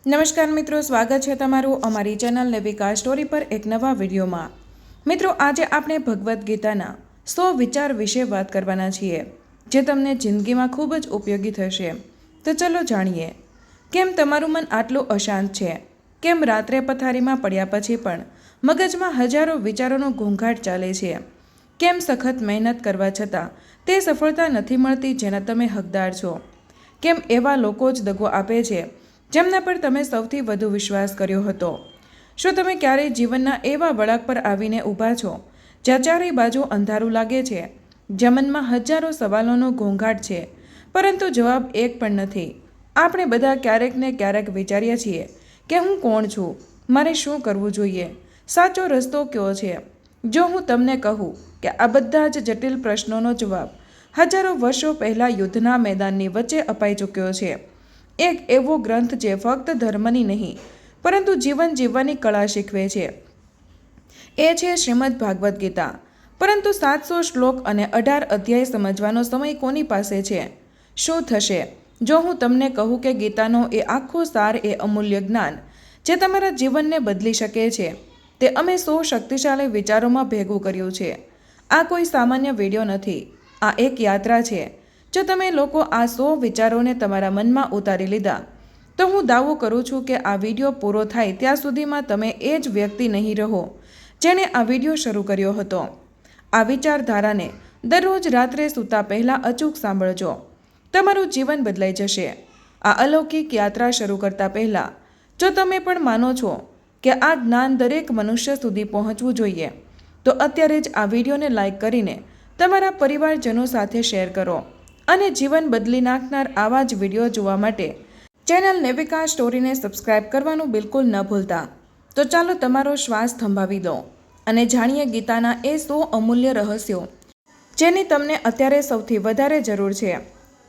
નમસ્કાર મિત્રો, સ્વાગત છે તમારું અમારી ચેનલ નેવિકા સ્ટોરી પર એક નવા વિડીયોમાં। મિત્રો, આજે આપણે ભગવદ્ ગીતાના 100 વિચાર વિશે વાત કરવાના છીએ, જે તમને જિંદગીમાં ખૂબ જ ઉપયોગી થશે। તો ચલો જાણીએ, કેમ તમારું મન આટલું અશાંત છે? કેમ રાત્રે પથારીમાં પડ્યા પછી પણ મગજમાં હજારો વિચારોનો ઘોંઘાટ ચાલે છે? કેમ સખત મહેનત કરવા છતાં તે સફળતા નથી મળતી જેના તમે હકદાર છો? કેમ એવા લોકો જ દગો આપે છે જેમના પર તમે સૌથી વધુ વિશ્વાસ કર્યો હતો? શું તમે ક્યારેય જીવનના એવા વળાંક પર આવીને ઊભા છો જ્યાં ચારેય બાજુ અંધારું લાગે છે, જ્યાં મનમાં હજારો સવાલોનો ઘોંઘાટ છે, પરંતુ જવાબ એક પણ નથી? આપણે બધા ક્યારેક ને ક્યારેક વિચારીએ છીએ કે હું કોણ છું, મારે શું કરવું જોઈએ, સાચો રસ્તો કયો છે? જો હું તમને કહું કે આ બધા જ જટિલ પ્રશ્નોનો જવાબ હજારો વર્ષો પહેલાં યુદ્ધના મેદાનની વચ્ચે અપાઈ ચૂક્યો છે। એક એવો ગ્રંથ જે ફક્ત ધર્મની નહીં પરંતુ જીવન જીવવાની કળા શીખવે છે, એ છે શ્રીમદ ભાગવદ્ ગીતા। પરંતુ 700 શ્લોક અને 18 અધ્યાય સમજવાનો સમય કોની પાસે છે? શું થશે જો હું તમને કહું કે ગીતાનો એ આખો સાર, એ અમૂલ્ય જ્ઞાન જે તમારા જીવનને બદલી શકે છે, તે અમે 100 શક્તિશાળી વિચારોમાં ભેગું કર્યું છે। આ કોઈ સામાન્ય વિડીયો નથી, આ એક યાત્રા છે। જો તમે લોકો આ 100 વિચારોને તમારા મનમાં ઉતારી લીધા, તો હું દાવો કરું છું કે આ વિડીયો પૂરો થાય ત્યાં સુધીમાં તમે એ જ વ્યક્તિ નહીં રહો જેણે આ વિડીયો શરૂ કર્યો હતો। આ વિચારધારાને દરરોજ રાત્રે સૂતા પહેલાં અચૂક સાંભળજો, તમારું જીવન બદલાઈ જશે। આ અલૌકિક યાત્રા શરૂ કરતા પહેલાં, જો તમે પણ માનો છો કે આ જ્ઞાન દરેક મનુષ્ય સુધી પહોંચવું જોઈએ, તો અત્યારે જ આ વિડીયોને લાઈક કરીને તમારા પરિવારજનો સાથે શેર કરો અને જીવન બદલી નાખનાર આવા જ વિડીયો જોવા માટે ચેનલ નેવિકા સ્ટોરીને સબસ્ક્રાઇબ કરવાનું બિલકુલ ન ભૂલતા। તો ચાલો તમારો શ્વાસ થંભાવી દો અને જાણીએ ગીતાના એ 100 અમૂલ્ય રહસ્યો જેની તમને અત્યારે સૌથી વધારે જરૂર છે।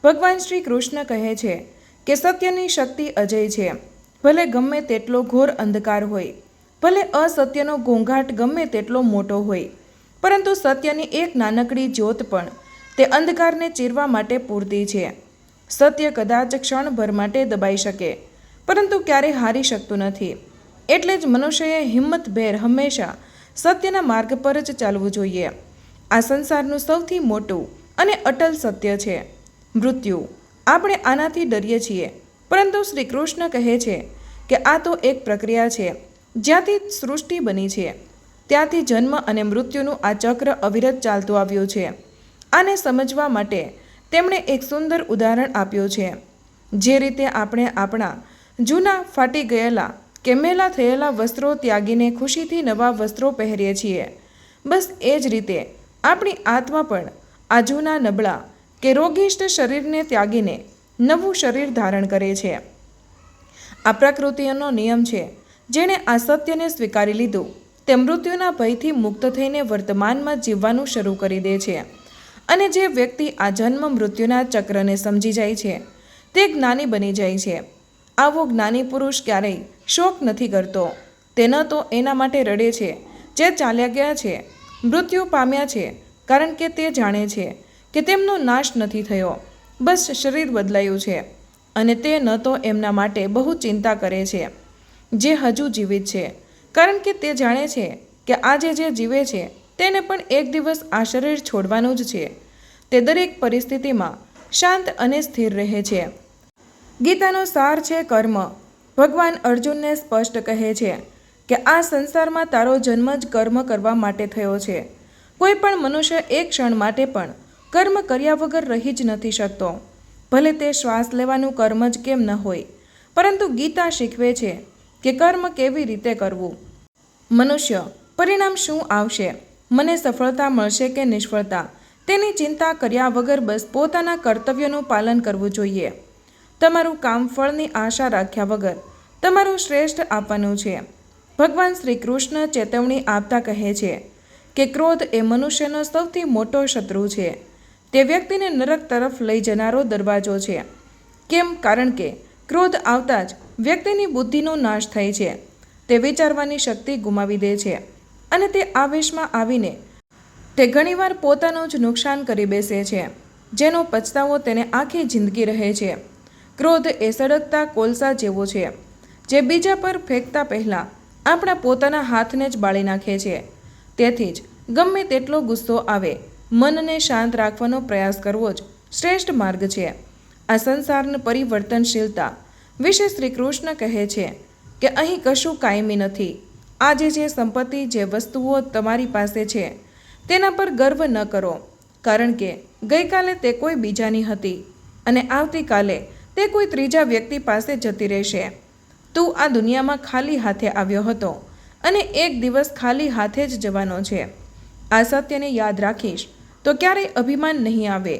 ભગવાન શ્રી કૃષ્ણ કહે છે કે સત્યની શક્તિ અજય છે। ભલે ગમે તેટલો ઘોર અંધકાર હોય, ભલે અસત્યનો ઘોંઘાટ ગમે તેટલો મોટો હોય, પરંતુ સત્યની એક નાનકડી જ્યોત પણ તે અંધકારને ચીરવા માટે પૂરતી છે। સત્ય કદાચ ક્ષણભર માટે દબાઈ શકે, પરંતુ ક્યારેય હારી શકતું નથી। એટલે જ મનુષ્યએ હિંમતભેર હંમેશા સત્યના માર્ગ પર જ ચાલવું જોઈએ। આ સંસારનું સૌથી મોટું અને અટલ સત્ય છે મૃત્યુ। આપણે આનાથી ડરીએ છીએ, પરંતુ શ્રી કૃષ્ણ કહે છે કે આ તો એક પ્રક્રિયા છે। જ્યાંથી સૃષ્ટિ બની છે, ત્યાંથી જન્મ અને મૃત્યુનું આ ચક્ર અવિરત ચાલતું આવ્યું છે। આને સમજવા માટે તેમણે એક સુંદર ઉદાહરણ આપ્યું છે। જે રીતે આપણે આપણા જૂના, ફાટી ગયેલા કે મેલા થયેલા વસ્ત્રો ત્યાગીને ખુશીથી નવા વસ્ત્રો પહેરીએ છીએ, બસ એ જ રીતે આપણી આત્મા પણ આ જૂના, નબળા કે રોગિષ્ટ શરીરને ત્યાગીને નવું શરીર ધારણ કરે છે। આ પ્રકૃતિનો નિયમ છે। જેણે આ સત્યને સ્વીકારી લીધું, તે મૃત્યુના ભયથી મુક્ત થઈને વર્તમાનમાં જીવવાનું શરૂ કરી દે છે। અને જે વ્યક્તિ આ જન્મ મૃત્યુના ચક્રને સમજી જાય છે, તે જ્ઞાની બની જાય છે। આવો જ્ઞાની પુરુષ ક્યારેય શોક નથી કરતો। તે ન તો એના માટે રડે છે જે ચાલ્યા ગયા છે, મૃત્યુ પામ્યા છે, કારણ કે તે જાણે છે કે તેમનો નાશ નથી થયો, બસ શરીર બદલાયું છે। અને તે ન તો એમના માટે બહુ ચિંતા કરે છે જે હજુ જીવિત છે, કારણ કે તે જાણે છે કે આજે જે જીવે છે તેને પણ એક દિવસ આ શરીર છોડવાનું જ છે। તે દરેક પરિસ્થિતિમાં શાંત અને સ્થિર રહે છે। ગીતાનો સાર છે કર્મ। ભગવાન અર્જુનને સ્પષ્ટ કહે છે કે આ સંસારમાં તારો જન્મ જ કર્મ કરવા માટે થયો છે। કોઈ પણ મનુષ્ય એક ક્ષણ માટે પણ કર્મ કર્યા વગર રહી જ નથી શકતો, ભલે તે શ્વાસ લેવાનું કર્મ જ કેમ ન હોય। પરંતુ ગીતા શીખવે છે કે કર્મ કેવી રીતે કરવું। મનુષ્ય પરિણામ શું આવશે, મને સફળતા મળશે કે નિષ્ફળતા, તેની ચિંતા કર્યા વગર બસ પોતાના કર્તવ્યનું પાલન કરવું જોઈએ। તમારું કામ ફળની આશા રાખ્યા વગર તમારું શ્રેષ્ઠ આપવાનું છે। ભગવાન શ્રી કૃષ્ણ ચેતવણી આપતા કહે છે કે ક્રોધ એ મનુષ્યનો સૌથી મોટો શત્રુ છે। તે વ્યક્તિને નરક તરફ લઈ જનારો દરવાજો છે। કેમ? કારણ કે ક્રોધ આવતા જ વ્યક્તિની બુદ્ધિનો નાશ થાય છે। તે વિચારવાની શક્તિ ગુમાવી દે છે અને તે આવેશમાં આવીને તે ઘણીવાર પોતાનું જ નુકસાન કરી બેસે છે, જેનો પછતાવો તેને આખી જિંદગી રહે છે। ક્રોધ એ સળગતા કોલસા જેવો છે, જે બીજા પર ફેંકતા પહેલાં આપણા પોતાના હાથને જ બાળી નાખે છે. તેથી જ ગમે તેટલો ગુસ્સો આવે, મનને શાંત રાખવાનો પ્રયાસ કરવો જ શ્રેષ્ઠ માર્ગ છે. આ સંસારની પરિવર્તનશીલતા વિશે શ્રી કૃષ્ણ કહે છે કે અહીં કશું કાયમી નથી. આજે જે સંપત્તિ, જે વસ્તુઓ તમારી પાસે છે તેના પર ગર્વ ન કરો, કારણ કે ગઈકાલે તે કોઈ બીજાની હતી અને આવતીકાલે તે કોઈ ત્રીજા વ્યક્તિ પાસે જતી રહેશે. તું આ દુનિયામાં ખાલી હાથે આવ્યો હતો અને એક દિવસ ખાલી હાથે જ જવાનો છે. આ સત્યને યાદ રાખીશ તો ક્યારેય અભિમાન નહીં આવે.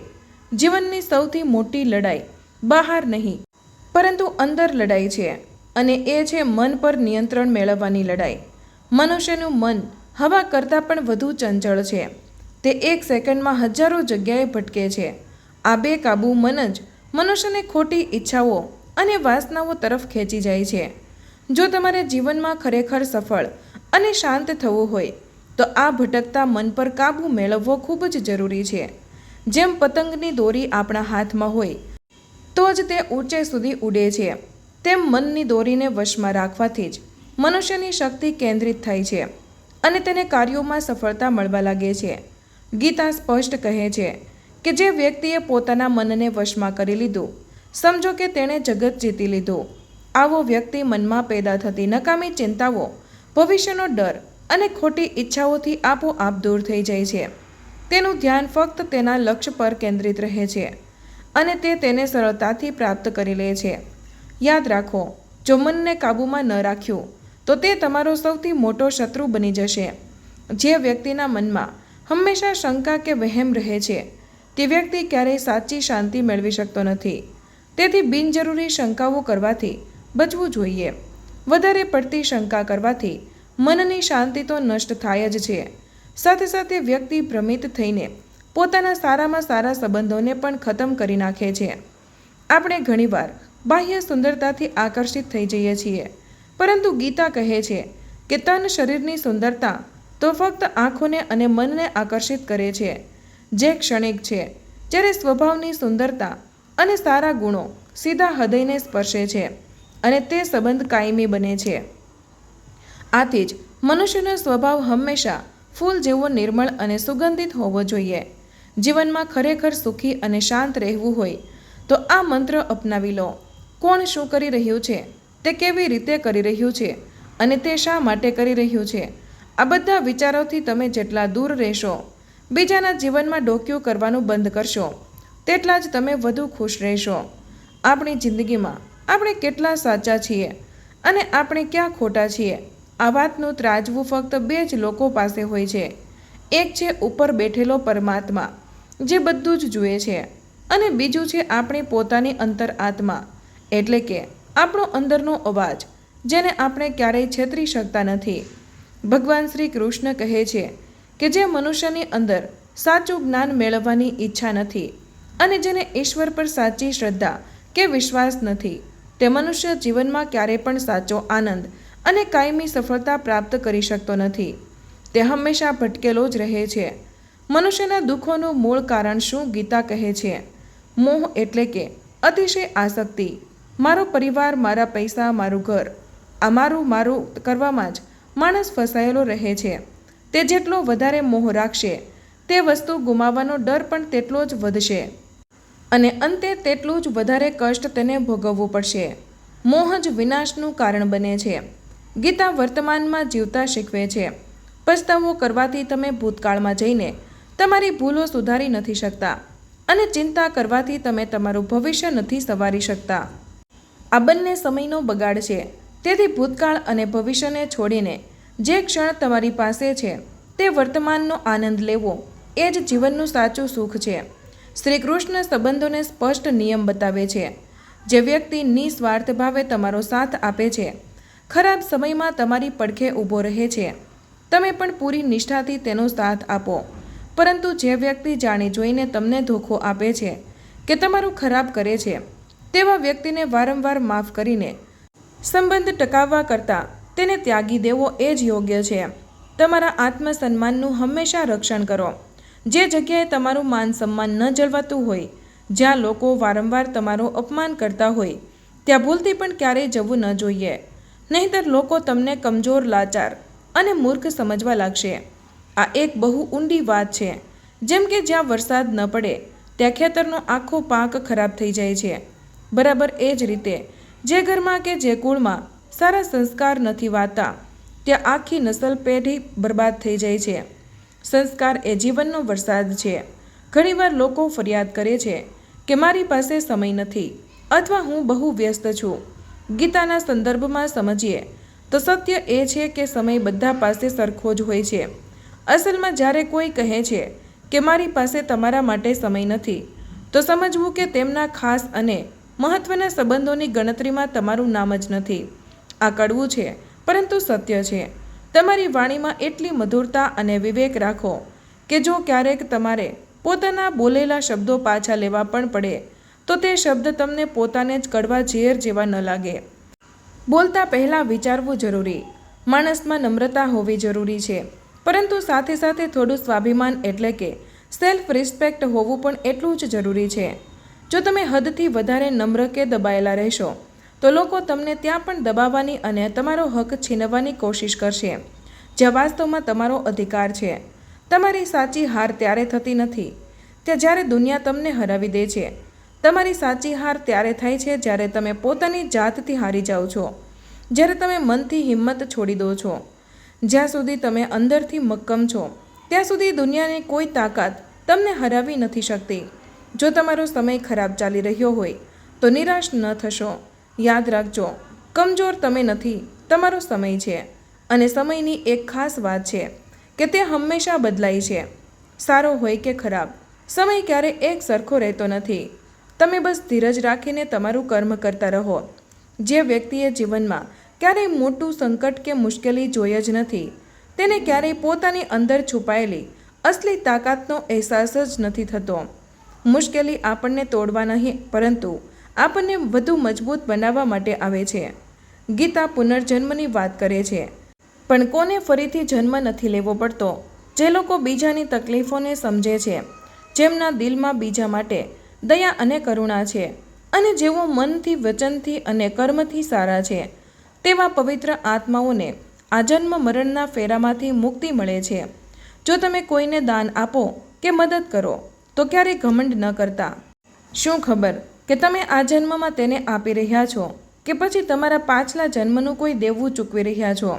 જીવનની સૌથી મોટી લડાઈ બહાર નહીં પરંતુ અંદર લડાઈ છે, અને એ છે મન પર નિયંત્રણ મેળવવાની લડાઈ. મનુષ્યનું મન હવા કરતાં પણ વધુ ચંચળ છે. તે એક સેકન્ડમાં હજારો જગ્યાએ ભટકે છે. આ બેકાબૂ મન જ મનુષ્યને ખોટી ઈચ્છાઓ અને વાસનાઓ તરફ ખેંચી જાય છે. જો તમારે જીવનમાં ખરેખર સફળ અને શાંત થવું હોય તો આ ભટકતા મન પર કાબૂ મેળવવો ખૂબ જ જરૂરી છે. જેમ પતંગની દોરી આપણા હાથમાં હોય તો જ તે ઊંચે સુધી ઉડે છે, તેમ મનની દોરીને વશમાં રાખવાથી જ મનુષ્યની શક્તિ કેન્દ્રિત થાય છે અને તેને કાર્યોમાં સફળતા મળવા લાગે છે. ગીતા સ્પષ્ટ કહે છે કે જે વ્યક્તિએ પોતાના મનને વશમાં કરી લીધું, સમજો કે તેણે જગત જીતી લીધું. આવો વ્યક્તિ મનમાં પેદા થતી નકામી ચિંતાઓ, ભવિષ્યનો ડર અને ખોટી ઈચ્છાઓથી આપોઆપ દૂર થઈ જાય છે. તેનું ધ્યાન ફક્ત તેના લક્ષ્ય પર કેન્દ્રિત રહે છે અને તે તેને સરળતાથી પ્રાપ્ત કરી લે છે. યાદ રાખો, જો મનને કાબૂમાં ન રાખ્યું તો તે તમારો સૌથી મોટો શત્રુ બની જશે. જે વ્યક્તિના મનમાં હંમેશા શંકા કે વહેમ રહે છે તે વ્યક્તિ ક્યારેય સાચી શાંતિ મેળવી શકતો નથી. તેથી બિનજરૂરી શંકાઓ કરવાથી બચવું જોઈએ. વધારે પડતી શંકા કરવાથી મનની શાંતિ તો નષ્ટ થાય જ છે, સાથે સાથે વ્યક્તિ ભ્રમિત થઈને પોતાના સારામાં સારા સંબંધોને પણ ખતમ કરી નાખે છે. આપણે ઘણીવાર બાહ્ય સુંદરતાથી આકર્ષિત થઈ જઈએ છીએ, પરંતુ ગીતા કહે છે કે તન શરીરની સુંદરતા તો ફક્ત આંખોને અને મનને આકર્ષિત કરે છે, જે ક્ષણિક છે, જ્યારે સ્વભાવની સુંદરતા અને સારા ગુણો સીધા હૃદયને સ્પર્શે છે અને તે સંબંધ કાયમી બને છે. આથી જ મનુષ્યનો સ્વભાવ હંમેશા ફૂલ જેવો નિર્મળ અને સુગંધિત હોવો જોઈએ. જીવનમાં ખરેખર સુખી અને શાંત રહેવું હોય તો આ મંત્ર અપનાવી લો. કોણ શું કરી રહ્યું છે, તે કેવી રીતે કરી રહ્યું છે અને તે શા માટે કરી રહ્યું છે, આ બધા વિચારોથી તમે જેટલા દૂર રહેશો, બીજાના જીવનમાં ડોકિયું કરવાનું બંધ કરશો, તેટલા જ તમે વધુ ખુશ રહેશો. આપણી જિંદગીમાં આપણે કેટલા સાચા છીએ અને આપણે ક્યાં ખોટા છીએ, આ વાતનું ત્રાજવું ફક્ત બે જ લોકો પાસે હોય છે. એક છે ઉપર બેઠેલો પરમાત્મા, જે બધું જ જુએ છે, અને બીજું છે આપણી પોતાની અંતર આત્મા, એટલે કે આપણો અંદરનો અવાજ, જેને આપણે ક્યારેય છેતરી શકતા નથી. ભગવાન શ્રી કૃષ્ણ કહે છે કે જે મનુષ્યની અંદર સાચું જ્ઞાન મેળવવાની ઈચ્છા નથી અને જેને ઈશ્વર પર સાચી શ્રદ્ધા કે વિશ્વાસ નથી, તે મનુષ્ય જીવનમાં ક્યારેય પણ સાચો આનંદ અને કાયમી સફળતા પ્રાપ્ત કરી શકતો નથી. તે હંમેશા ભટકેલો જ રહે છે. મનુષ્યના દુઃખોનું મૂળ કારણ શું? ગીતા કહે છે, મોહ એટલે કે અતિશય આસક્તિ. મારો પરિવાર, મારા પૈસા, મારું ઘર, આ મારું કરવામાં જ માણસ ફસાયેલો રહે છે. તે જેટલો વધારે મોહ રાખશે, તે વસ્તુ ગુમાવવાનો ડર પણ તેટલો જ વધશે અને અંતે તેટલું જ વધારે કષ્ટ તેને ભોગવવું પડશે. મોહ જ વિનાશનું કારણ બને છે. ગીતા વર્તમાનમાં જીવતા શીખવે છે. પસ્તાવો કરવાથી તમે ભૂતકાળમાં જઈને તમારી ભૂલો સુધારી નથી શકતા અને ચિંતા કરવાથી તમે તમારું ભવિષ્ય નથી સંવારી શકતા. આ બંને સમયનો બગાડ છે. તેથી ભૂતકાળ અને ભવિષ્યને છોડીને જે ક્ષણ તમારી પાસે છે તે વર્તમાનનો આનંદ લેવો એ જ જીવનનું સાચું સુખ છે. શ્રી કૃષ્ણ સંબંધોને સ્પષ્ટ નિયમ બતાવે છે. જે વ્યક્તિ નિસ્વાર્થ ભાવે તમારો સાથ આપે છે, ખરાબ સમયમાં તમારી પડખે ઊભો રહે છે, તમે પણ પૂરી નિષ્ઠાથી તેનો સાથ આપો. પરંતુ જે વ્યક્તિ જાણી જોઈને તમને ધોખો આપે છે કે તમારું ખરાબ કરે છે, તેવા વ્યક્તિને વારંવાર માફ કરીને સંબંધ ટકાવવા કરતાં તેને ત્યાગી દેવો એ જ યોગ્ય છે. તમારા આત્મસન્માનનું હંમેશા રક્ષણ કરો. જે જગ્યાએ તમારું માન સન્માન ન જળવાતું હોય, જ્યાં લોકો વારંવાર તમારું અપમાન કરતા હોય, ત્યાં ભૂલથી પણ ક્યારેય જવું ન જોઈએ. નહીંતર લોકો તમને કમજોર, લાચાર અને મૂર્ખ સમજવા લાગશે. આ એક બહુ ઊંડી વાત છે. જેમ કે જ્યાં વરસાદ ન પડે ત્યાં ખેતરનો આખો પાક ખરાબ થઈ જાય છે. બરાબર એ જ રીતે જે ઘરમાં કે જે કુળમાં સારા સંસ્કાર નથી વાતા ત્યાં આખી નસલ પેઢી બરબાદ થઈ જાય છે. સંસ્કાર એ જીવનનો વરસાદ છે. ઘણીવાર લોકો ફરિયાદ કરે છે કે મારી પાસે સમય નથી અથવા હું બહુ વ્યસ્ત છું. ગીતાના સંદર્ભમાં સમજીએ તો સત્ય એ છે કે સમય બધા પાસે સરખો જ હોય છે. અસલમાં જ્યારે કોઈ કહે છે કે મારી પાસે તમારા માટે સમય નથી, તો સમજવું કે તેમના ખાસ અને મહત્ત્વના સંબંધોની ગણતરીમાં તમારું નામ જ નથી. આ કડવું છે પરંતુ સત્ય છે. તમારી વાણીમાં એટલી મધુરતા અને વિવેક રાખો કે જો ક્યારેક તમારે પોતાના બોલેલા શબ્દો પાછા લેવા પણ પડે તો તે શબ્દ તમને પોતાને જ કડવા ઝેર જેવા ન લાગે. બોલતા પહેલાં વિચારવું જરૂરી. માણસમાં નમ્રતા હોવી જરૂરી છે, પરંતુ સાથે સાથે થોડું સ્વાભિમાન એટલે કે સેલ્ફ રિસ્પેક્ટ હોવું પણ એટલું જ જરૂરી છે. જો તમે હદથી વધારે નમ્ર કે દબાયેલા રહેશો તો લોકો તમને ત્યાં પણ દબાવવાની અને તમારો હક છીનવવાની કોશિશ કરશે, જ્યાં વાસ્તવમાં તમારો અધિકાર છે. તમારી સાચી હાર ત્યારે થતી નથી ત્યાં જ્યારે દુનિયા તમને હરાવી દે છે. તમારી સાચી હાર ત્યારે થાય છે જ્યારે તમે પોતાની જાતથી હારી જાઓ છો, જ્યારે તમે મનથી હિંમત છોડી દો છો. જ્યાં સુધી તમે અંદરથી મક્કમ છો ત્યાં સુધી દુનિયાની કોઈ તાકાત તમને હરાવી નથી શકતી. જો તમારો સમય ખરાબ ચાલી રહ્યો હોય તો નિરાશ ન થશો. યાદ રાખજો, કમજોર તમે નથી, તમારો સમય છે. અને સમયની એક ખાસ વાત છે કે તે હંમેશા બદલાય છે. સારો હોય કે ખરાબ, સમય ક્યારે એક સરખો રહેતો નથી. તમે બસ ધીરજ રાખીને તમારું કર્મ કરતા રહો. જે વ્યક્તિએ જીવનમાં ક્યારેય મોટું સંકટ કે મુશ્કેલી જોઈ જ નથી તેને ક્યારેય પોતાની અંદર છુપાયેલી અસલી તાકાતનો અહેસાસ જ નથી થતો. મુશ્કેલી આપણને તોડવા નહીં પરંતુ આપણને વધુ મજબૂત બનાવવા માટે આવે છે. ગીતા પુનર્જન્મની વાત કરે છે, પણ કોને ફરીથી જન્મ નથી લેવો પડતો? જે લોકો બીજાની તકલીફોને સમજે છે, જેમના દિલમાં બીજા માટે દયા અને કરુણા છે અને જેઓ મનથી, વચનથી અને કર્મથી સારા છે, તેવા પવિત્ર આત્માઓને આ જન્મ મરણના ફેરામાંથી મુક્તિ મળે છે. જો તમે કોઈને દાન આપો કે મદદ કરો તો ક્યારેય ઘમંડ ન કરતા. શું ખબર કે તમે આ જન્મમાં તેને આપી રહ્યા છો કે પછી તમારા પાછલા જન્મનું કોઈ દેવું ચૂકવી રહ્યા છો.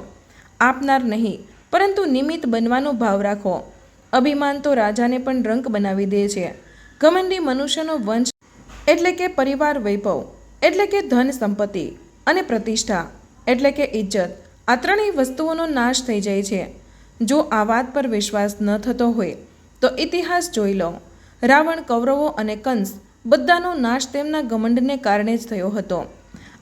આપનાર નહીં પરંતુ નિમિત્ત બનવાનો ભાવ રાખો. અભિમાન તો રાજાને પણ રંક બનાવી દે છે. ઘમંડી મનુષ્યનો વંશ એટલે કે પરિવાર, વૈભવ એટલે કે ધન સંપત્તિ અને પ્રતિષ્ઠા એટલે કે ઇજ્જત, આ ત્રણેય વસ્તુઓનો નાશ થઈ જાય છે. જો આ વાત પર વિશ્વાસ ન થતો હોય તો ઇતિહાસ જોઈ લો. રાવણ, કૌરવો અને કંસ બધાનો નાશ તેમના ઘમંડને કારણે જ થયો હતો.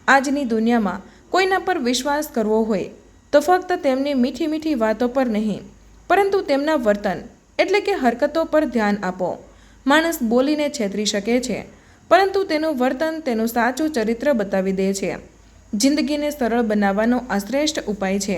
આજની દુનિયામાં કોઈના પર વિશ્વાસ કરવો હોય તો ફક્ત તેમની મીઠી મીઠી વાતો પર નહીં પરંતુ તેમના વર્તન એટલે કે હરકતો પર ધ્યાન આપો. માણસ બોલીને છેતરી શકે છે પરંતુ તેનું વર્તન તેનું સાચું ચરિત્ર બતાવી દે છે. જિંદગીને સરળ બનાવવાનો આ શ્રેષ્ઠ ઉપાય છે.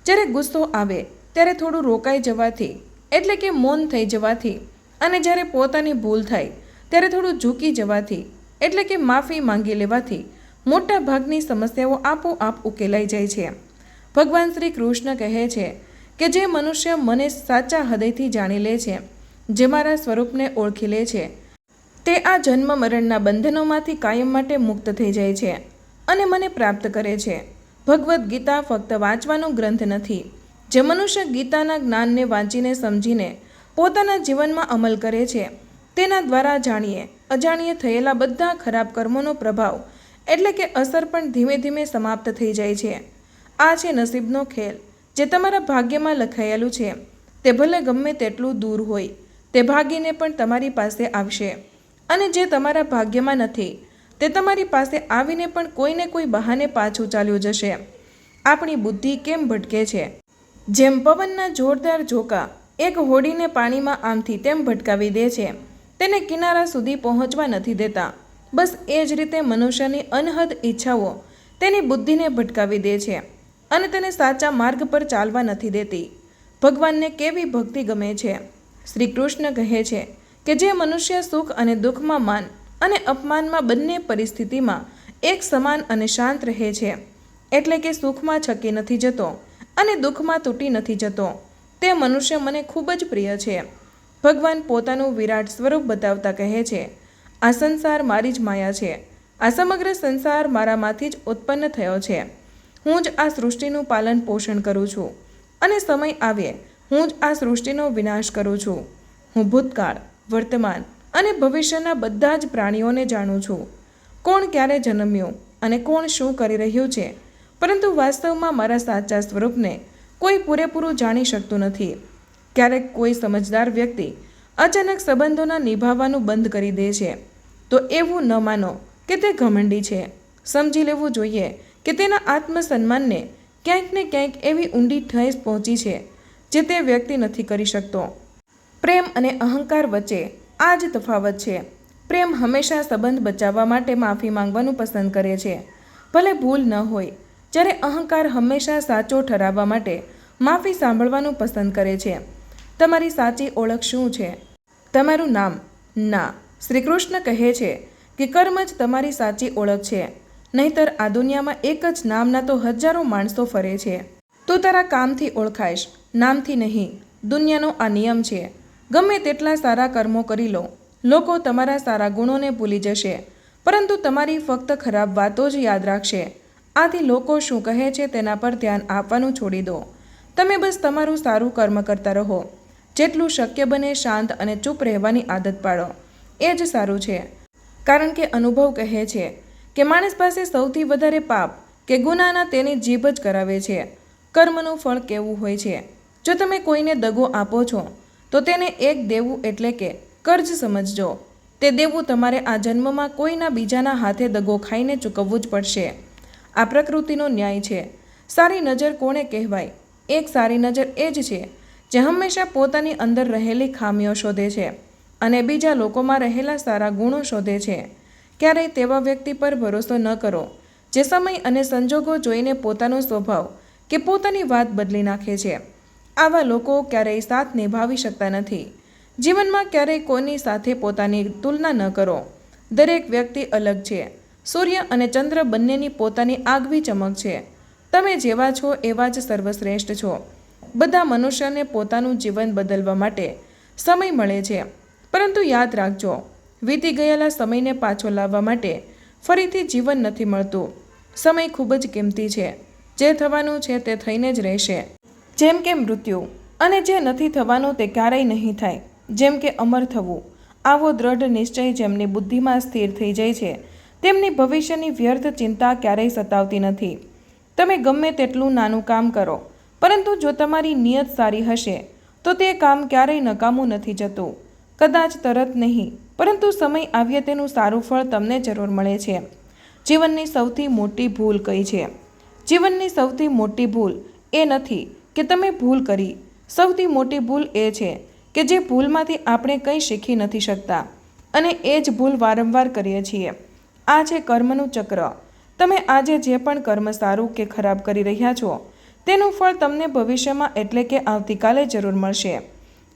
જ્યારે ગુસ્સો આવે ત્યારે થોડું રોકાઈ જવાથી એટલે કે મૌન થઈ જવાથી અને જ્યારે પોતાની ભૂલ થાય ત્યારે થોડું ઝૂકી જવાથી એટલે કે માફી માંગી લેવાથી મોટા ભાગની સમસ્યાઓ આપોઆપ ઉકેલાઈ જાય છે. ભગવાન શ્રી કૃષ્ણ કહે છે કે જે મનુષ્ય મને સાચા હૃદયથી જાણી લે છે, જે મારા સ્વરૂપને ઓળખી લે છે, તે આ જન્મ મરણના બંધનોમાંથી કાયમ માટે મુક્ત થઈ જાય છે અને મને પ્રાપ્ત કરે છે. ભગવદ્ ગીતા ફક્ત વાંચવાનો ગ્રંથ નથી. જે મનુષ્ય ગીતાના જ્ઞાનને વાંચીને સમજીને પોતાના જીવનમાં અમલ કરે છે તેના દ્વારા જાણીએ અજાણીએ થયેલા બધા ખરાબ કર્મોનો પ્રભાવ એટલે કે અસર પણ ધીમે ધીમે સમાપ્ત થઈ જાય છે. આ છે નસીબનો ખેલ. જે તમારા ભાગ્યમાં લખાયેલું છે તે ભલે ગમે તેટલું દૂર હોય તે ભાગીને પણ તમારી પાસે આવશે, અને જે તમારા ભાગ્યમાં નથી તે તમારી પાસે આવીને પણ કોઈને કોઈ બહાને પાછું ચાલ્યું જશે. આપણી બુદ્ધિ કેમ ભટકે છે? જેમ પવનના જોરદાર ઝોકા એક હોડીને પાણીમાં આમથી તેમ ભટકાવી દે છે, તેને કિનારા સુધી પહોંચવા નથી દેતા, બસ એ જ રીતે મનુષ્યની અનહદ ઈચ્છાઓ તેની બુદ્ધિને ભટકાવી દે છે અને તેને સાચા માર્ગ પર ચાલવા નથી દેતી. ભગવાનને કેવી ભક્તિ ગમે છે? શ્રી કૃષ્ણ કહે છે કે જે મનુષ્ય સુખ અને દુઃખમાં, માન અને અપમાનમાં બંને પરિસ્થિતિમાં એક સમાન અને શાંત રહે છે એટલે કે સુખમાં છકી નથી જતો અને દુઃખમાં તૂટી નથી જતો, તે મનુષ્ય મને ખૂબ જ પ્રિય છે. ભગવાન પોતાનું વિરાટ સ્વરૂપ બતાવતા કહે છે, આ સંસાર મારી જ માયા છે. આ સમગ્ર સંસાર મારામાંથી જ ઉત્પન્ન થયો છે. હું જ આ સૃષ્ટિનું પાલન પોષણ કરું છું અને સમય આવે હું જ આ સૃષ્ટિનો વિનાશ કરું છું. હું ભૂતકાળ, વર્તમાન અને ભવિષ્યના બધા જ પ્રાણીઓને જાણું છું. કોણ ક્યારે જન્મ્યું અને કોણ શું કરી રહ્યું છે, પરંતુ વાસ્તવમાં મારા સાચા સ્વરૂપને કોઈ પૂરેપૂરું જાણી શકતું નથી. ક્યારેક કોઈ સમજદાર વ્યક્તિ અચાનક સંબંધોના નિભાવવાનું બંધ કરી દે છે, તો એવું ન માનો કે તે ઘમંડી છે. સમજી લેવું જોઈએ કે તેના આત્મસન્માનને ક્યાંક ને ક્યાંક એવી ઊંડી ઠેસ પહોંચી છે જે તે વ્યક્તિ નથી કરી શકતો. પ્રેમ અને અહંકાર વચ્ચે આ જ તફાવત છે. પ્રેમ હંમેશા સંબંધ બચાવવા માટે માફી માંગવાનું પસંદ કરે છે, ભલે ભૂલ ન હોય, જ્યારે અહંકાર હંમેશા સાચો ઠરાવવા માટે માફી સાંભળવાનું પસંદ કરે છે. તમારી સાચી ઓળખ શું છે? તમારું નામ? ના. શ્રી કૃષ્ણ કહે છે કે કર્મ જ તમારી સાચી ઓળખ છે, નહીંતર આ દુનિયામાં એક જ નામના તો હજારો માણસો ફરે છે. તું તારા કામથી ઓળખાઈશ, નામથી નહીં. દુનિયાનો આ નિયમ છે. ગમે તેટલા સારા કર્મો કરી લો, લોકો તમારા સારા ગુણોને ભૂલી જશે, પરંતુ તમારી ફક્ત ખરાબ વાતો જ યાદ રાખશે. આથી લોકો શું કહે છે તેના પર ધ્યાન આપવાનું છોડી દો. તમે બસ તમારું સારું કર્મ કરતા રહો. જેટલું શક્ય બને શાંત અને ચૂપ રહેવાની આદત પાડો, એ જ સારું છે. કારણ કે અનુભવ કહે છે કે માણસ પાસે સૌથી વધારે પાપ કે ગુનાના તેની જીભ જ કરાવે છે. કર્મનું ફળ કેવું હોય છે? જો તમે કોઈને દગો આપો છો તો તેને એક દેવું એટલે કે કર્જ સમજજો. તે દેવું તમારે આ જન્મમાં કોઈના બીજાના હાથે દગો ખાઈને ચૂકવવું જ પડશે. આ પ્રકૃતિનો ન્યાય છે. સારી નજર કોને કહેવાય? એક સારી નજર એ જ છે જે હંમેશા પોતાની અંદર રહેલી ખામીઓ શોધે છે અને બીજા લોકોમાં રહેલા સારા ગુણો શોધે છે. ક્યારેય તેવા વ્યક્તિ પર ભરોસો ન કરો જે સમય અને સંજોગો જોઈને પોતાનો સ્વભાવ કે પોતાની વાત બદલી નાખે છે. આવા લોકો ક્યારેય સાથ નિભાવી શકતા નથી. જીવનમાં ક્યારેય કોઈની સાથે પોતાની તુલના ન કરો. દરેક વ્યક્તિ અલગ છે. સૂર્ય અને ચંદ્ર બંનેની પોતાની આગવી ચમક છે. તમે જેવા છો એવા જ સર્વશ્રેષ્ઠ છો. બધા મનુષ્યને પોતાનું જીવન બદલવા માટે સમય મળે છે, પરંતુ યાદ રાખજો, વીતી ગયેલા સમયને પાછો લાવવા માટે ફરીથી જીવન નથી મળતું. સમય ખૂબ જ કિંમતી છે. જે થવાનું છે તે થઈને જ રહેશે. જેમ કે મૃત્યુ, અને જે નથી થવાનું તે ક્યારેય નહીં થાય. જેમ કે અમર થવું. આવો દ્રઢ નિશ્ચય જેમની બુદ્ધિમાં સ્થિર થઈ જાય છે તેમની ભવિષ્યની વ્યર્થ ચિંતા ક્યારેય સતાવતી નથી. તમે ગમે તેટલું નાનું કામ કરો, પરંતુ જો તમારી નિયત સારી હશે તો તે કામ ક્યારેય નકામું નથી જતું. કદાચ તરત નહીં, પરંતુ સમય આવ્યે તેનું સારું ફળ તમને જરૂર મળે છે. જીવનની સૌથી મોટી ભૂલ કઈ છે? જીવનની સૌથી મોટી ભૂલ એ નથી કે તમે ભૂલ કરી. સૌથી મોટી ભૂલ એ છે કે જે ભૂલમાંથી આપણે કંઈ શીખી નથી શકતા અને એ જ ભૂલ વારંવાર કરીએ છીએ. આ છે કર્મનું ચક્ર. તમે આજે જે પણ કર્મ સારું કે ખરાબ કરી રહ્યા છો તેનું ફળ તમને ભવિષ્યમાં એટલે કે આવતીકાલે જરૂર મળશે.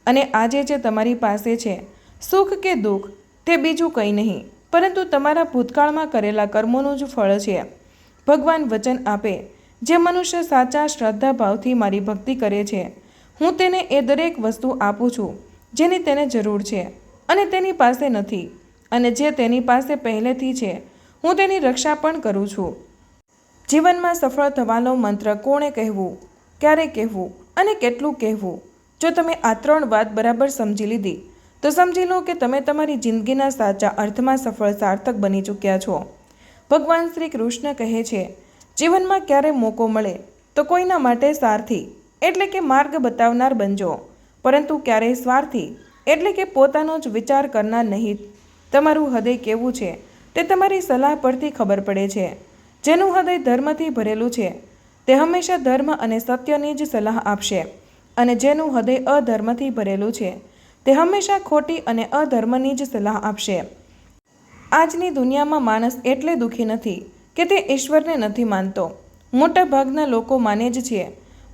અને આજે જે તમારી પાસે છે, સુખ કે દુઃખ, તે બીજું કંઈ નહીં પરંતુ તમારા ભૂતકાળમાં કરેલા કર્મોનું જ ફળ છે. ભગવાન વચન આપે, જે મનુષ્ય સાચા શ્રદ્ધાભાવથી મારી ભક્તિ કરે છે, હું તેને એ દરેક વસ્તુ આપું છું જેની તેને જરૂર છે અને તેની પાસે નથી, અને જે તેની પાસે પહેલેથી છે હું તેની રક્ષા પણ કરું છું. જીવનમાં સફળ થવાનો મંત્ર કોણે કહેવું, ક્યારે કહેવું અને કેટલું કહેવું? જો તમે આ 3 વાત બરાબર સમજી લીધી તો સમજી લો કે તમે તમારી જિંદગીના સાચા અર્થમાં સફળ સાર્થક બની ચૂક્યા છો. ભગવાન શ્રી કૃષ્ણ કહે છે, જીવનમાં ક્યારે મોકો મળે તો કોઈના માટે સારથી એટલે કે માર્ગ બતાવનાર બનજો, પરંતુ ક્યારેય સ્વાર્થી એટલે કે પોતાનો જ વિચાર કરનાર નહીં. તમારું હૃદય કેવું છે તે તમારી સલાહ પરથી ખબર પડે છે. જેનું હૃદય ધર્મથી ભરેલું છે તે હંમેશા ધર્મ અને સત્યની જ સલાહ આપશે, અને જેનું હૃદય અધર્મથી ભરેલું છે તે હંમેશા ખોટી અને અધર્મની જ સલાહ આપશે. આજની દુનિયામાં માણસ એટલે દુઃખી નથી કે તે ઈશ્વરને નથી માનતો. મોટા ભાગના લોકો માને જ છે.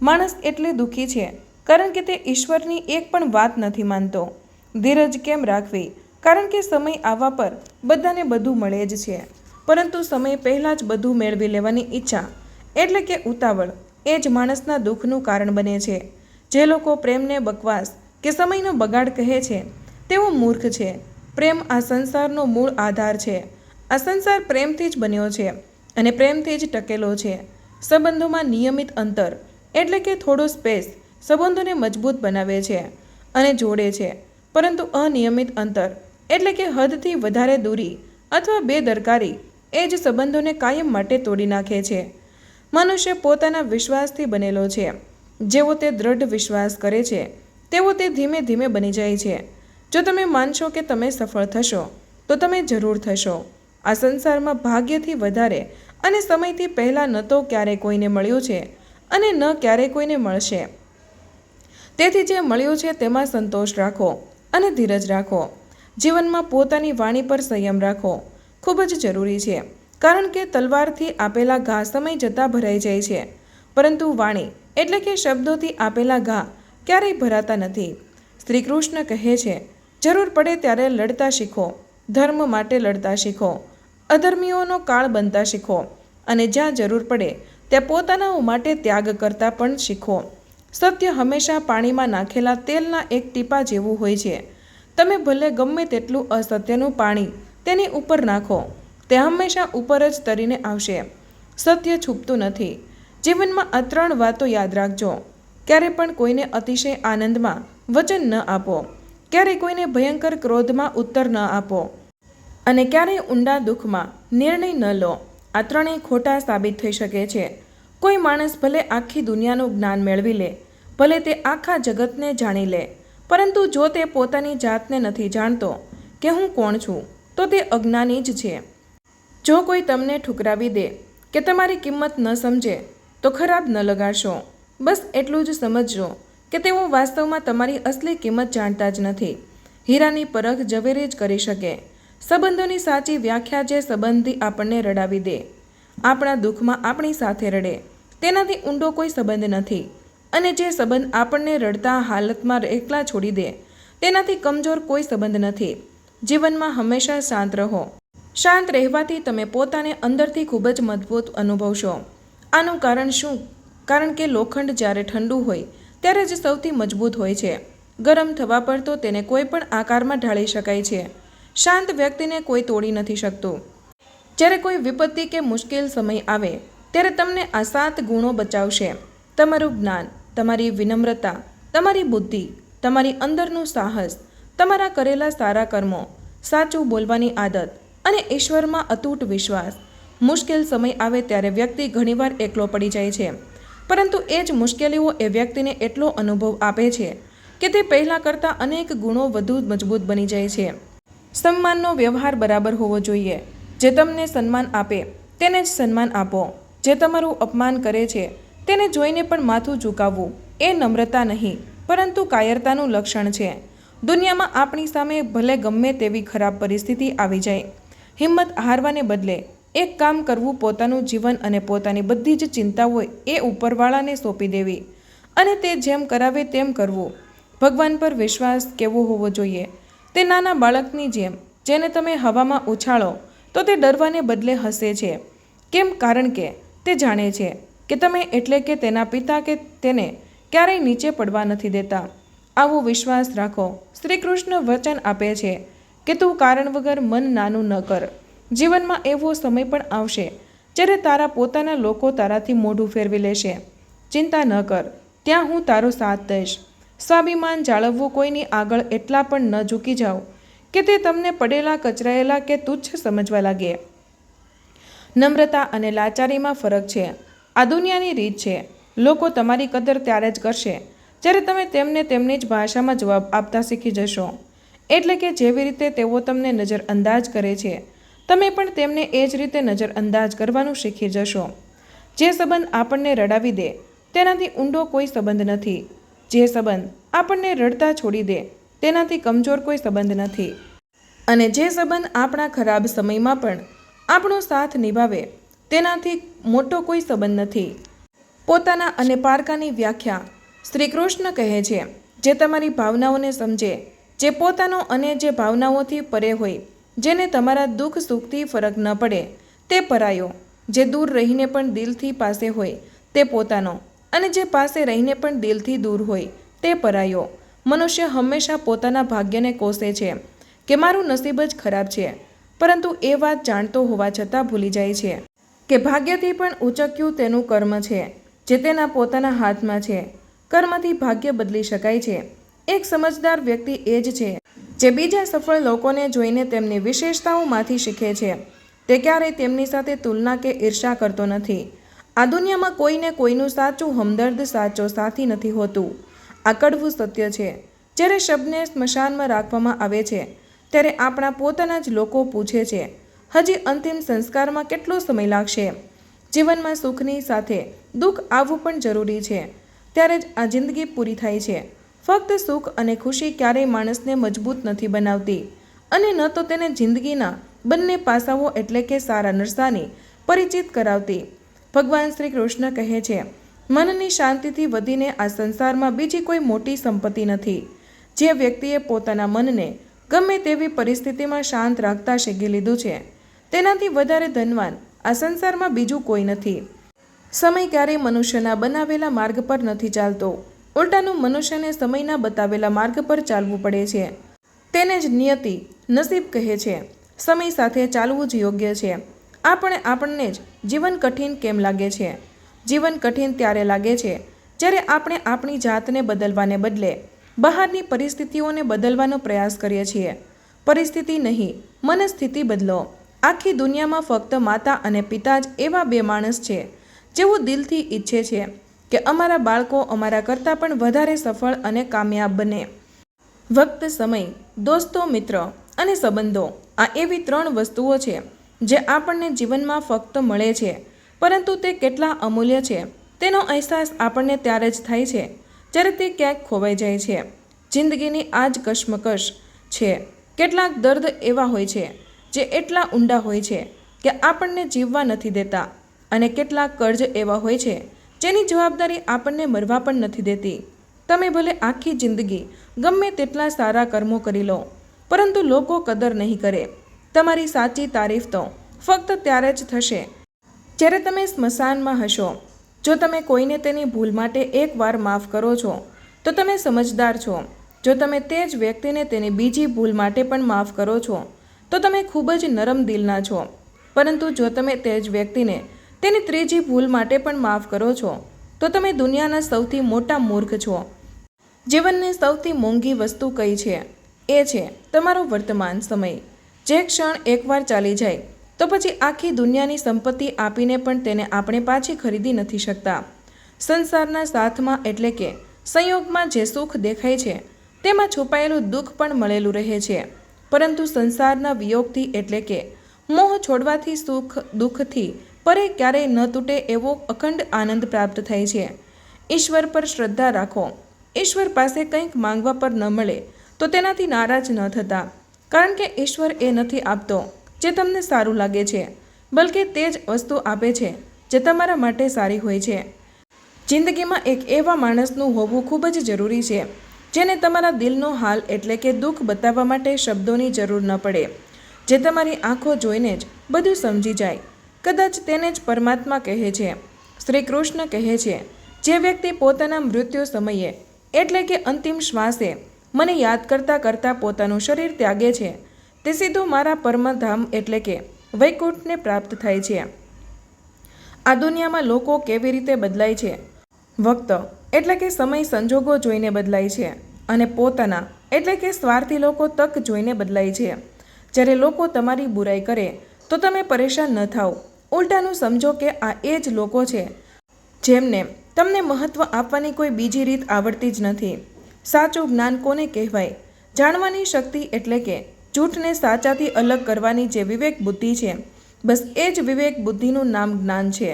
માણસ એટલે દુઃખી છે કારણ કે તે ઈશ્વરની એક પણ વાત નથી માનતો. ધીરજ કેમ રાખવી? કારણ કે સમય આવવા પર બધાને બધું મળે જ છે, પરંતુ સમય પહેલાં જ બધું મેળવી લેવાની ઈચ્છા એટલે કે ઉતાવળ એ જ માણસના દુઃખનું કારણ બને છે. જે લોકો પ્રેમને બકવાસ કે સમયનો બગાડ કહે છે તેઓ મૂર્ખ છે. પ્રેમ આ સંસારનો મૂળ આધાર છે. આ સંસાર પ્રેમથી જ બન્યો છે અને પ્રેમથી જ ટકેલો છે. સંબંધોમાં નિયમિત અંતર એટલે કે થોડો સ્પેસ સંબંધોને મજબૂત બનાવે છે અને જોડે છે, પરંતુ અનિયમિત અંતર એટલે કે હદથી વધારે દૂરી અથવા બેદરકારી એ જ સંબંધોને કાયમ માટે તોડી નાખે છે. મનુષ્ય પોતાના વિશ્વાસથી બનેલો છે. જેવો તે દ્રઢ વિશ્વાસ કરે છે તેવો તે ધીમે ધીમે બની જાય છે. જો તમે માનશો કે તમે સફળ થશો તો તમે જરૂર થશો. આ સંસારમાં ભાગ્યથી વધારે અને સમયથી પહેલાં ન તો ક્યારેય કોઈને મળ્યું છે અને ન ક્યારેય કોઈને મળશે. તેથી જે મળ્યું છે તેમાં સંતોષ રાખો અને ધીરજ રાખો. જીવનમાં પોતાની વાણી પર સંયમ રાખો ખૂબ જ જરૂરી છે, કારણ કે તલવારથી આપેલા ઘા સમય જતાં ભરાઈ જાય છે, પરંતુ વાણી એટલે કે શબ્દોથી આપેલા ઘા ક્યારેય ભરાતા નથી. શ્રી કૃષ્ણ કહે છે, જરૂર પડે ત્યારે લડતા શીખો, ધર્મ માટે લડતા શીખો, અધર્મીઓનો કાળ બનતા શીખો અને જ્યાં જરૂર પડે ત્યાં પોતાના માટે ત્યાગ કરતા પણ શીખો. સત્ય હંમેશા પાણીમાં નાખેલા તેલના એક ટીપા જેવું હોય છે. તમે ભલે ગમે તેટલું અસત્યનું પાણી તેની ઉપર નાખો, તે હંમેશા ઉપર જ તરીને આવશે. સત્ય છૂપતું નથી. જીવનમાં આ 3 વાતો યાદ રાખજો. ક્યારે પણ કોઈને અતિશય આનંદમાં વચન ન આપો, ક્યારેય કોઈને ભયંકર ક્રોધમાં ઉત્તર ન આપો અને ક્યારેય ઊંડા દુઃખમાં નિર્ણય ન લો. આ 3 ખોટા સાબિત થઈ શકે છે. કોઈ માણસ ભલે આખી દુનિયાનું જ્ઞાન મેળવી લે, ભલે તે આખા જગતને જાણી લે, પરંતુ જો તે પોતાની જાતને નથી જાણતો કે હું કોણ છું, તો તે અજ્ઞાની જ છે. જો કોઈ તમને ઠુકરાવી દે કે તમારી કિંમત ન સમજે તો ખરાબ ન લગાડશો. બસ એટલું જ સમજજો કે તેઓ વાસ્તવમાં તમારી અસલી કિંમત જાણતા જ નથી. હીરાની પરખ ઝવેરી જ કરી શકે. સંબંધોની સાચી વ્યાખ્યા જે સંબંધી આપણને રડાવી દે, આપણા દુઃખમાં આપણી સાથે રડે, તેનાથી ઊંડો કોઈ સંબંધ નથી. અને જે સંબંધ આપણને રડતા હાલતમાં એકલા છોડી દે, તેનાથી કમજોર કોઈ સંબંધ નથી. જીવનમાં હંમેશા શાંત રહો. શાંત રહેવાથી તમે પોતાને અંદરથી ખૂબ જ મજબૂત અનુભવશો. આનું કારણ શું? કારણ કે લોખંડ જ્યારે ઠંડુ હોય ત્યારે જ સૌથી મજબૂત હોય છે. ગરમ થવા પર તો તેને કોઈ પણ આકારમાં ઢાળી શકાય છે. શાંત વ્યક્તિને કોઈ તોડી નથી શકતું. જ્યારે કોઈ વિપત્તિ કે મુશ્કેલ સમય આવે ત્યારે તમને આ 7 ગુણો બચાવશે. તમારું જ્ઞાન, તમારી વિનમ્રતા, તમારી બુદ્ધિ, તમારી અંદરનું સાહસ, તમારા કરેલા સારા કર્મો, સાચું બોલવાની આદત અને ઈશ્વરમાં અતૂટ વિશ્વાસ. મુશ્કેલ સમય આવે ત્યારે વ્યક્તિ ઘણીવાર એકલો પડી જાય છે, પરંતુ એ જ મુશ્કેલીઓ એ વ્યક્તિને એટલો અનુભવ આપે છે કે તે પહેલાં કરતાં અનેક ગુણો વધુ મજબૂત બની જાય છે. સન્માનનો વ્યવહાર બરાબર હોવો જોઈએ. જે તમને સન્માન આપે તેને જ સન્માન આપો. જે તમારું અપમાન કરે છે તેને જોઈને પણ માથું ઝુકાવવું એ નમ્રતા નહીં, પરંતુ કાયરતાનું લક્ષણ છે. દુનિયામાં આપણી સામે ભલે ગમે તેવી ખરાબ પરિસ્થિતિ આવી જાય, હિંમત હારવાને બદલે એક કામ કરવું, પોતાનું જીવન અને પોતાની બધી જ ચિંતાઓ એ ઉપરવાળાને સોંપી દેવી અને તે જેમ કરાવે તેમ કરવું. ભગવાન પર વિશ્વાસ કેવો હોવો જોઈએ? તે નાના બાળકની જેમ, જેને તમે હવામાં ઉછાળો તો તે ડરવાને બદલે હસે છે. કેમ? કારણ કે તે જાણે છે કે તમે એટલે કે તેના પિતા કે તેને ક્યારેય નીચે પડવા નથી દેતા. આવો વિશ્વાસ રાખો. શ્રી કૃષ્ણ વચન આપે છે કે તું કારણ વગર મન નાનું ન કર. જીવનમાં એવો સમય પણ આવશે જ્યારે તારા પોતાના લોકો તારાથી મોઢું ફેરવી લેશે. ચિંતા ન કર, ત્યાં હું તારો સાથ દઈશ. સ્વાભિમાન જાળવવું, કોઈની આગળ એટલા પણ ન ઝૂકી જાઓ કે તે તમને પડેલા, કચરાયેલા કે તુચ્છ સમજવા લાગે. નમ્રતા અને લાચારીમાં ફરક છે. આ દુનિયાની રીત છે. લોકો તમારી કદર ત્યારે જ કરશે જ્યારે તમે તેમને તેમની જ ભાષામાં જવાબ આપતા શીખી જશો. એટલે કે જેવી રીતે તેઓ તમને નજરઅંદાજ કરે છે, તમે પણ તેમને એ જ રીતે નજરઅંદાજ કરવાનું શીખી જશો. જે સંબંધ આપણને રડાવી દે તેનાથી ઊંડો કોઈ સંબંધ નથી. જે સંબંધ આપણને રડતા છોડી દે તેનાથી કમજોર કોઈ સંબંધ નથી. અને જે સંબંધ આપણા ખરાબ સમયમાં પણ આપણો સાથ નિભાવે તેનાથી મોટો કોઈ સંબંધ નથી. પોતાના અને પારકાની વ્યાખ્યા. શ્રી કૃષ્ણ કહે છે, જે તમારી ભાવનાઓને સમજે, જે પોતાનો અને જે ભાવનાઓથી પરે હોય, જેને તમારા દુઃખ સુખથી ફરક ન પડે, તે પરાયો. જે દૂર રહીને પણ દિલથી પાસે હોય તે પોતાનો, અને જે પાસે રહીને પણ દિલથી દૂર હોય તે પરાયો. મનુષ્ય હંમેશા પોતાના ભાગ્યને કોસે છે કે મારું નસીબ જ ખરાબ છે, પરંતુ એ વાત જાણતો હોવા છતાં ભૂલી જાય છે કે ભાગ્યથી પણ ઊંચક્યું તેનું કર્મ છે, જે તેના પોતાના હાથમાં છે. કર્મથી ભાગ્ય બદલી શકાય છે. એક સમજદાર વ્યક્તિ એ જ છે જે બીજા સફળ લોકોને જોઈને તેમની વિશેષતાઓમાંથી શીખે છે. તે ક્યારેય તેમની સાથે તુલના કે ઈર્ષા કરતો નથી. આ દુનિયામાં કોઈને કોઈનું સાચું હમદર્દ, સાચો સાથી નથી હોતું. આ કડવું સત્ય છે. જ્યારે શબને સ્મશાનમાં રાખવામાં આવે છે ત્યારે આપણા પોતાના જ લોકો પૂછે છે, હજી અંતિમ સંસ્કારમાં કેટલો સમય લાગશે? જીવનમાં સુખની સાથે દુઃખ આવવું પણ જરૂરી છે. ત્યારે જ આ જિંદગી પૂરી થાય છે. ફક્ત સુખ અને ખુશી ક્યારેય માણસને મજબૂત નથી બનાવતી, અને ન તો તેને જિંદગીના બંને પાસાઓ એટલે કે સારા નરસાની પરિચિત કરાવતી. ભગવાન શ્રી કૃષ્ણ કહે છે, મનની શાંતિથી વધીને આ સંસારમાં બીજી કોઈ મોટી સંપત્તિ નથી. જે વ્યક્તિએ પોતાના મનને ગમે તેવી પરિસ્થિતિમાં શાંત રાખતા શીખી લીધું છે, તેનાથી વધારે ધનવાન આ સંસારમાં બીજું કોઈ નથી. સમય ક્યારેય મનુષ્યના બનાવેલા માર્ગ પર નથી ચાલતો. ઉલટાનું મનુષ્યને સમયના બતાવેલા માર્ગ પર ચાલવું પડે છે. તેને જ નિયતિ, નસીબ કહે છે. સમય સાથે ચાલવું જ યોગ્ય છે. આપણને જ જીવન કઠિન કેમ લાગે છે? જીવન કઠિન ત્યારે લાગે છે જ્યારે આપણે આપણી જાતને બદલવાને બદલે બહારની પરિસ્થિતિઓને બદલવાનો પ્રયાસ કરીએ છીએ. પરિસ્થિતિ નહીં, મનસ્થિતિ બદલો. આખી દુનિયામાં ફક્ત માતા અને પિતા જ એવા બે માણસ છે જેઓ દિલથી ઈચ્છે છે કે અમારા બાળકો અમારા કરતાં પણ વધારે સફળ અને કામયાબ બને. વક્ત, સમય, દોસ્તો, મિત્ર અને સંબંધો, આ એવી 3 વસ્તુઓ છે જે આપણને જીવનમાં ફક્ત મળે છે, પરંતુ તે કેટલા અમૂલ્ય છે તેનો અહેસાસ આપણને ત્યારે જ થાય છે જ્યારે તે ક્યાંક ખોવાઈ જાય છે. જિંદગીની આ જ કશ્મકશ છે. કેટલાક દર્દ એવા હોય છે જે એટલા ઊંડા હોય છે કે આપણને જીવવા નથી દેતા, અને કેટલાક કર્જ એવા હોય છે જેની જવાબદારી આપણને મરવા પણ નથી દેતી. તમે ભલે આખી જિંદગી ગમે તેટલા સારા કર્મો કરી લો, પરંતુ લોકો કદર નહીં કરે. તમારી સાચી તારીફ તો ફક્ત ત્યારે જ થશે જ્યારે તમે સ્મશાનમાં હશો. જો તમે કોઈને તેની ભૂલ માટે એકવાર માફ કરો છો તો તમે સમજદાર છો. જો તમે તે જ વ્યક્તિને તેની બીજી ભૂલ માટે પણ માફ કરો છો તો તમે ખૂબ જ નરમ દિલના છો. પરંતુ જો તમે તે જ વ્યક્તિને તેની ત્રીજી ભૂલ માટે પણ માફ કરો છો તો તમે દુનિયાના સૌથી મોટા મૂર્ખ છો. જીવનની સૌથી મોંઘી વસ્તુ કઈ છે? એ છે તમારો વર્તમાન સમય. જે ક્ષણ એકવાર ચાલી જાય તો પછી આખી દુનિયાની સંપત્તિ આપીને પણ તેને આપણે પાછી ખરીદી નથી શકતા. સંસારના સાથમાં એટલે કે સંયોગમાં જે સુખ દેખાય છે તેમાં છુપાયેલું દુઃખ પણ મળેલું રહે છે, પરંતુ સંસારના વિયોગથી એટલે કે મોહ છોડવાથી સુખ દુઃખથી પરે ક્યારેય ન તૂટે એવો અખંડ આનંદ પ્રાપ્ત થાય છે. ઈશ્વર પર શ્રદ્ધા રાખો. ઈશ્વર પાસે કંઈક માંગવા પર ન મળે તો તેનાથી નારાજ ન થતા, કારણ કે ઈશ્વર એ નથી આપતો જે તમને સારું લાગે છે, બલકે તે જ વસ્તુ આપે છે જે તમારા માટે સારી હોય છે. જિંદગીમાં એક એવા માણસનું હોવું ખૂબ જ જરૂરી છે જેને તમારા દિલનો હાલ એટલે કે દુઃખ બતાવવા માટે શબ્દોની જરૂર ન પડે, જે તમારી આંખો જોઈને જ બધું સમજી જાય. કદાચ તેને જ પરમાત્મા કહે છે. શ્રી કૃષ્ણ કહે છે, જે વ્યક્તિ પોતાના મૃત્યુ સમયે એટલે કે અંતિમ શ્વાસે મને યાદ કરતાં કરતાં પોતાનું શરીર ત્યાગે છે તે સીધું મારા પરમધામ એટલે કે વૈકુંઠને પ્રાપ્ત થાય છે. આ દુનિયામાં લોકો કેવી રીતે બદલાય છે? વક્ત એટલે કે સમય સંજોગો જોઈને બદલાય છે, અને પોતાના એટલે કે સ્વાર્થી લોકો તક જોઈને બદલાય છે. જ્યારે લોકો તમારી બુરાઈ કરે તો તમે પરેશાન ન થાઓ. ઉલટાનું સમજો કે આ એ જ લોકો છે જેમને તમને મહત્ત્વ આપવાની કોઈ બીજી રીત આવડતી જ નથી. સાચું જ્ઞાન કોને કહેવાય? જાણવાની શક્તિ એટલે કે જૂઠને સાચાથી અલગ કરવાની જે વિવેક બુદ્ધિ છે, બસ એ જ વિવેક બુદ્ધિનું નામ જ્ઞાન છે.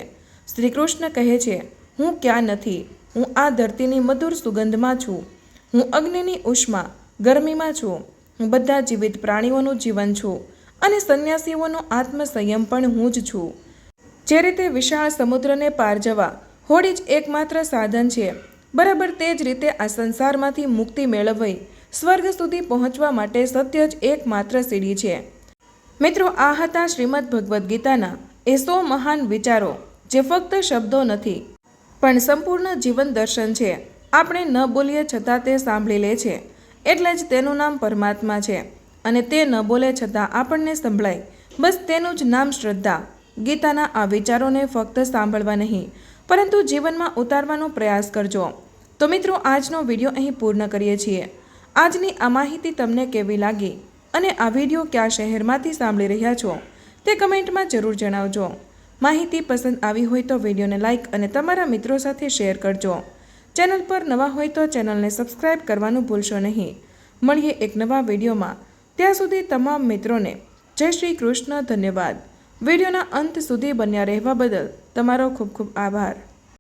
શ્રી કૃષ્ણ કહે છે, હું ક્યાં નથી, હું આ ધરતીની મધુર સુગંધમાં છું, હું અગ્નિની ઉષ્મા ગરમીમાં છું, હું બધા જીવિત પ્રાણીઓનું જીવન છું, અને સંન્યાસીઓનો આત્મસંયમ પણ હું જ છું. જે રીતે વિશાળ સમુદ્રને પાર જવા હોડી જ એકમાત્ર સાધન છે, બરાબર તે જ રીતે આ સંસારમાંથી મુક્તિ મેળવવી સ્વર્ગ સુધી પહોંચવા માટે સત્ય જ એકમાત્ર સીડી છે. મિત્રો, આ હતા શ્રીમદ ભગવદ્ ગીતાના એ 100 મહાન વિચારો જે ફક્ત શબ્દો નથી પણ સંપૂર્ણ જીવન દર્શન છે. આપણે ન બોલીએ છતાં તે સાંભળી લે છે, એટલે જ તેનું નામ પરમાત્મા છે. અને તે ન બોલે છતાં આપણને સંભળાય, બસ તેનું જ નામ શ્રદ્ધા. ગીતાના આ વિચારોને ફક્ત સાંભળવા નહીં, પરંતુ જીવનમાં ઉતારવાનો પ્રયાસ કરજો. તો મિત્રો, આજનો વિડીયો અહીં પૂર્ણ કરીએ છીએ. આજની આ માહિતી તમને કેવી લાગી અને આ વિડીયો કયા શહેરમાંથી સાંભળી રહ્યા છો તે કમેન્ટમાં જરૂર જણાવજો. માહિતી પસંદ આવી હોય તો વિડીયોને લાઇક અને તમારા મિત્રો સાથે શેર કરજો. ચેનલ પર નવા હોય તો ચેનલને સબસ્ક્રાઇબ કરવાનું ભૂલશો નહીં. મળીએ એક નવા વિડીયોમાં. ત્યાં સુધી તમામ મિત્રોને જય શ્રી કૃષ્ણ. ધન્યવાદ. વિડીયોના અંત સુધી બન્યા રહેવા બદલ તમારો ખૂબ ખૂબ આભાર.